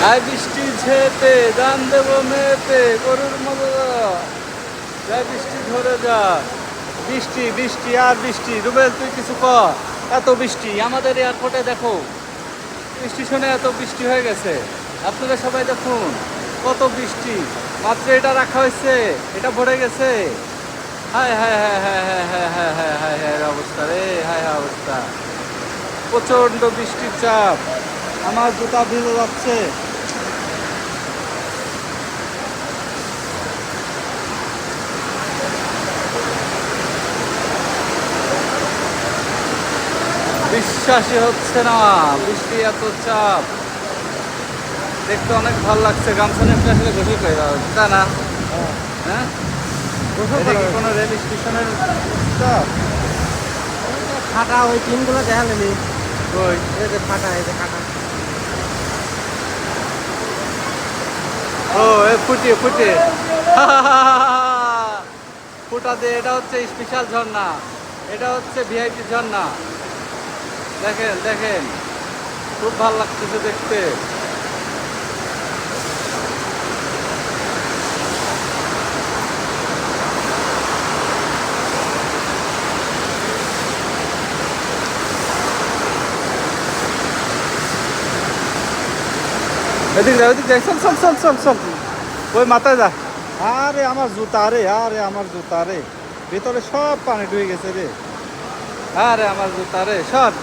I বৃষ্টি ঝেপে দান দেব মেপে গরুর মতো যাই বৃষ্টি ধরে যা। বৃষ্টি বৃষ্টি আর বৃষ্টি। রুবেল তুই কিছু কর। এত বৃষ্টি আমাদের এয়ারপোর্টে দেখো, স্টেশনে এত বৃষ্টি হয়ে গেছে। আপনারা সবাই দেখুন কত বৃষ্টি। মাত্র এটা রাখা হয়েছে, এটা ভরে গেছে। হায় হায় হায় হায় হায় হায় হায় হায় হায় হায় অবস্থা রে, হায় হায় অবস্থা। প্রচন্ড বৃষ্টির চাপ, আমার জুতা ভিজে যাচ্ছে। বিশ্বাসই হচ্ছে না, বৃষ্টি এত চাপ। দেখতে অনেক ভালো লাগছে। গামছা নিয়ে আসলে গোসল করে দেওয়া হচ্ছে, তা না? হ্যাঁ, এটা কি কোনো রেল স্টেশনের চাপ? ফাটা ওই টিনগুলো দেখা নেই। ওই এই যে ফাটা, এই যে ফাটা। ও এ ফুটে ফুটে ফুটা দিয়ে, এটা হচ্ছে স্পেশাল ঝর্ণা, এটা হচ্ছে ভিআইপি ঝর্ণা। দেখেন দেখেন, খুব ভালো লাগতেছে দেখতে। এদিক যা, ওদিক যাই, চল চল চল চল চল, ওই মাথায় যা। আরে আমার জুতা রে, আরে আমার জুতা রে, ভিতরে সব পানি ঢুকে গেছে রে। আরে আমার জুতা রে, সর।